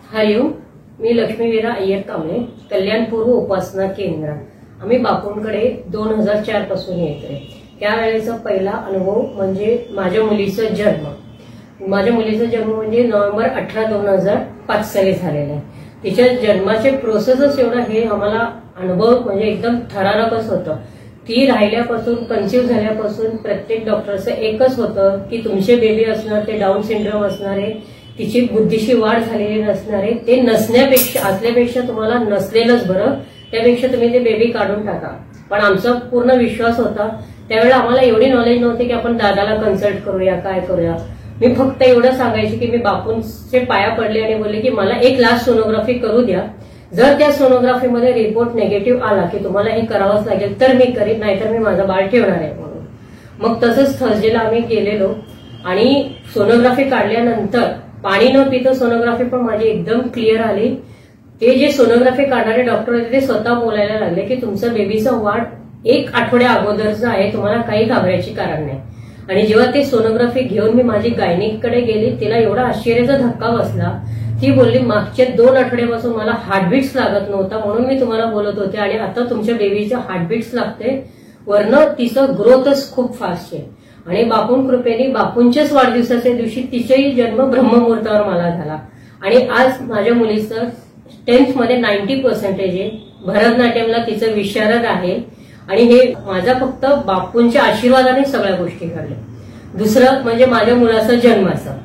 हरिओम, मी लक्ष्मीवीरा अय्यर कांबळे, कल्याणपूर्व उपासना केंद्र. आम्ही बापूंकडे 2004 पासून येतोय. त्यावेळेचा पहिला अनुभव म्हणजे माझ्या मुलीचा जन्म. माझ्या मुलीचा जन्म म्हणजे नोव्हेंबर 18, 2005 साली झालेला आहे. तिच्या जन्माचे प्रोसेसच एवढा हे आम्हाला अनुभव म्हणजे एकदम थरारकच होतं. ती राहिल्यापासून कन्सिव्ह झाल्यापासून प्रत्येक डॉक्टरचं एकच होतं की तुमचे बेबी असणार ते डाऊन सिंड्रोम असणार आहे, तिची बुद्धीची वाढ झालेली नसणार आहे, ते नसण्यापेक्षा असल्यापेक्षा तुम्हाला नसलेलंच बरं, त्यापेक्षा तुम्ही ते बेबी काढून टाका. पण आमचा पूर्ण विश्वास होता. त्यावेळेला आम्हाला एवढी नॉलेज नव्हती की आपण दादाला कन्सल्ट करूया काय करूया. मी फक्त एवढं सांगायचे की मी बापूंचे पाया पडले आणि बोलले की मला एक लास्ट सोनोग्राफी करू द्या. जर त्या सोनोग्राफीमध्ये रिपोर्ट निगेटिव्ह आला की तुम्हाला हे करावंच लागेल तर मी करीन, नाहीतर मी माझा बाळ ठेवणार आहे म्हणून. मग तसंच थर्सडेला आम्ही गेलेलो आणि सोनोग्राफी काढल्यानंतर पाणी न पिता सोनोग्राफी पण माझी एकदम क्लिअर आली. ते जे सोनोग्राफी काढणारे डॉक्टर होते ते स्वतः बोलायला लागले की तुमचं बेबीचं वाढ 1 आठवड्या अगोदरचं आहे, तुम्हाला काही घाबरायची कारण नाही. आणि जेव्हा ते सोनोग्राफी घेऊन मी माझी गायनिककडे गेली, तिला एवढा आश्चर्याचा धक्का बसला. ती बोलली मागच्या 2 आठवड्यापासून मला हार्टबीट्स लागत नव्हता म्हणून मी तुम्हाला बोलत होते आणि आता तुमच्या बेबीच्या हार्टबीट्स लागते, वरनं तिचं ग्रोथच खूप फास्ट आहे. आणि बापूं कृपेने बापूंच्याच वाढदिवसाच्या दिवशी तिचाही जन्म ब्रह्ममुहूर्तावर मला झाला. आणि आज माझ्या मुलीचं 10th मध्ये 90% आहे. भरतनाट्यमला तिचं विशारद आहे. आणि हे माझा फक्त बापूंच्या आशीर्वादाने सगळ्या गोष्टी घडल्या. दुसरं म्हणजे माझ्या मुलाचा जन्माचं,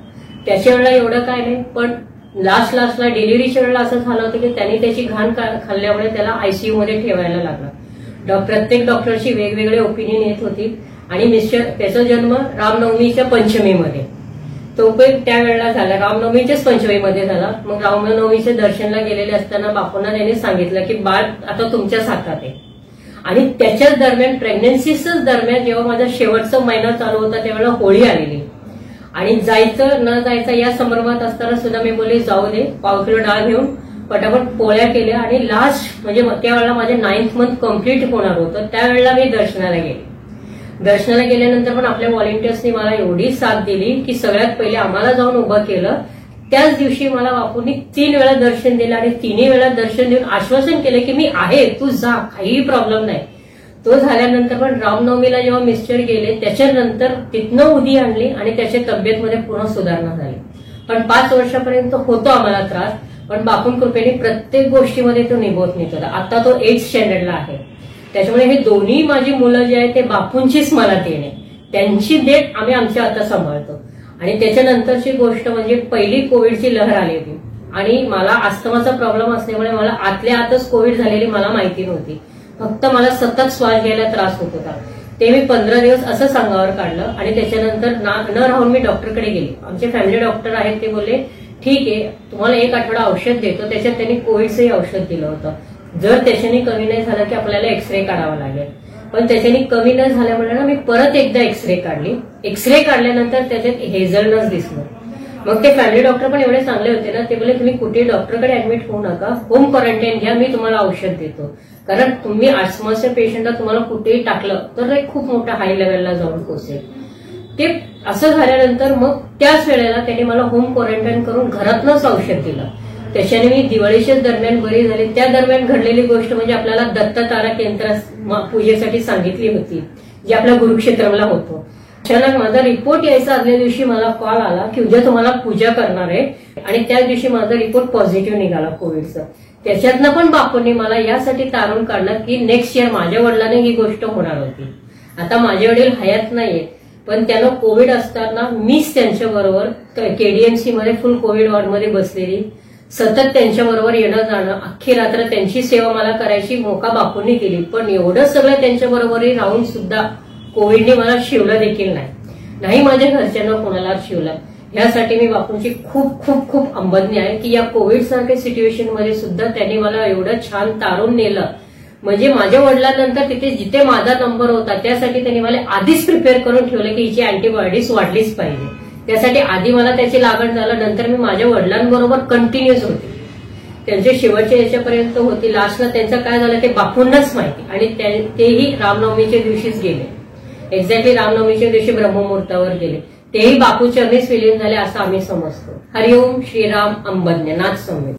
त्याच्या वेळेला एवढं काय नाही, पण लास्टला डिलिव्हरीच्या वेळेला असं झालं होतं की त्यांनी त्याची घाण खाल्ल्यामुळे त्याला आयसीयू मध्ये ठेवायला लागलं. प्रत्येक डॉक्टरची वेगवेगळे ओपिनियन येत होती. आणि त्याचा जन्म रामनवमीच्या पंचमीमध्ये, तो पण त्यावेळेला झाला, रामनवमीच्याच पंचमीमध्ये झाला. मग रामनवमीच्या दर्शनला गेलेले असताना बापूंना त्यांनी सांगितलं की बाळ आता तुमच्याच हातात आहे. आणि त्याच्याच दरम्यान प्रेग्नन्सीच दरम्यान जेव्हा माझा शेवटचा महिना चालू होता त्यावेळेला होळी आलेली आणि जायचं न जायचं या संभ्रमात असताना सुद्धा मी बोलली जाऊ दे, 1/2 किलो डाळ घेऊन पटापट पोळ्या केल्या. आणि लास्ट म्हणजे त्यावेळेला माझे 9th मंथ कम्प्लीट होणार होतं, त्यावेळेला मी दर्शनाला गेले. दर्शनाला गेल्यानंतर पण आपल्या व्हॉलेंटियर्सनी मला एवढी साथ दिली की सगळ्यात पहिले आम्हाला जाऊन उभं केलं. त्याच दिवशी मला बापूंनी 3 वेळा दर्शन दिलं आणि 3ही वेळा दर्शन देऊन आश्वासन केलं की मी आहे, तू जा, काहीही प्रॉब्लेम नाही. तो झाल्यानंतर पण रामनवमीला जेव्हा मिस्टर गेले त्याच्यानंतर तिथनं उदी आणली आणि त्याच्या तब्येतमध्ये पूर्ण सुधारणा झाली. पण 5 वर्षापर्यंत होतो आम्हाला त्रास, पण बापूं कृपेने प्रत्येक गोष्टीमध्ये तो निभवत नेत होता. आता तो 8th स्टँडर्डला आहे. त्याच्यामुळे हे दोन्ही माझी मुलं जे आहेत ते बापूंचीच मला देणे, त्यांची देत आम्ही आमच्या आता सांभाळतो. आणि त्याच्यानंतरची गोष्ट म्हणजे पहिली कोविडची लहर आली होती आणि मला अस्थमाचा प्रॉब्लेम असल्यामुळे मला आतल्या आतच कोविड झालेली मला माहिती नव्हती. फक्त मला सतत श्वास घ्यायला त्रास होत होता. ते मी 15 दिवस असं सांगावर काढलं आणि त्याच्यानंतर न राहून मी डॉक्टरकडे गेली. आमचे फॅमिली डॉक्टर आहेत, ते बोलले ठीक आहे तुम्हाला 1 आठवडा औषध देतो. त्याच्यात त्यांनी कोविडचंही औषध दिलं होतं. जर त्याच्याने कमी नाही झालं की आपल्याला एक्सरे काढावा लागेल. पण त्याच्याने कमी न झाल्यामुळे ना मी परत एकदा एक्सरे काढली. एक्सरे काढल्यानंतर त्याच्यात हेझलनस दिसलं. मग ते फॅमिली डॉक्टर पण एवढे चांगले होते ना, ते बोलले तुम्ही कुठे डॉक्टरकडे ऍडमिट होऊ नका, होम क्वारंटाईन घ्या, मी तुम्हाला औषध देतो. कारण तुम्ही अस्थमाच्या पेशंटला तुम्हाला कुठेही टाकलं तर खूप मोठ्या हाय लेवलला जाऊन पोहोचेल. ते असं झाल्यानंतर मग त्याच वेळेला त्यांनी मला होम क्वारंटाईन करून घरातनंच औषध दिलं. त्याच्याने मी दिवाळीच्या दरम्यान बरी झाली. त्या दरम्यान घडलेली गोष्ट म्हणजे आपल्याला दत्ततारा केंद्र पूजेसाठी सांगितली होती, जी आपल्या गुरुक्षेत्रला होतो. अचानक माझा रिपोर्ट यायचा आदल्या दिवशी मला कॉल आला की उद्या तुम्हाला पूजा करणार आहे. आणि त्याच दिवशी माझा रिपोर्ट पॉझिटिव्ह निघाला कोविडचा. त्याच्यातनं पण बापूंनी मला यासाठी तारून काढलं की नेक्स्ट इयर माझ्या वडिलांना ही गोष्ट होणार होती. आता माझे वडील हयात नाहीये, पण त्यांना कोविड असताना मीच त्यांच्याबरोबर केडीएमसी मध्ये फुल कोविड वॉर्डमध्ये बसलेली, सतत त्यांच्याबरोबर येणं जाणं, अख्खी रात्र त्यांची सेवा मला करायची मोका बापूंनी दिली. पण एवढं सगळं त्यांच्याबरोबरही राहून सुद्धा कोविडने मला शिवलं देखील नाही माझ्या घरच्यांना कोणाला शिवलं. ह्यासाठी मी बापूंची खूप खूप खूप अंबज्ञ आहे की या कोविड सारख्या सिच्युएशनमध्ये सुद्धा त्यांनी मला एवढं छान तारून नेलं. म्हणजे माझ्या वडिलांनंतर तिथे जिथे माझा नंबर होता त्यासाठी त्यांनी मला आधीच प्रिपेअर करून ठेवलं की हिची अँटीबॉडीज वाढलीच पाहिजे. त्यासाठी आधी मला त्याची लागण झालं, नंतर मी माझ्या वडिलांबरोबर कंटिन्युअस होते. त्यांच्या शेवटच्या याच्यापर्यंत होती. लास्टला त्यांचं काय झालं ते बापूंनाच माहिती. आणि तेही रामनवमीच्या दिवशीच गेले. एक्झॅक्टली रामनवमीच्या दिवशी ब्रह्ममुहूर्तावर गेले. तेही बापूचरणीच विलीन झाले असं आम्ही समजतो. हरिओम श्रीराम अंबज्ञ नाथ संवेद.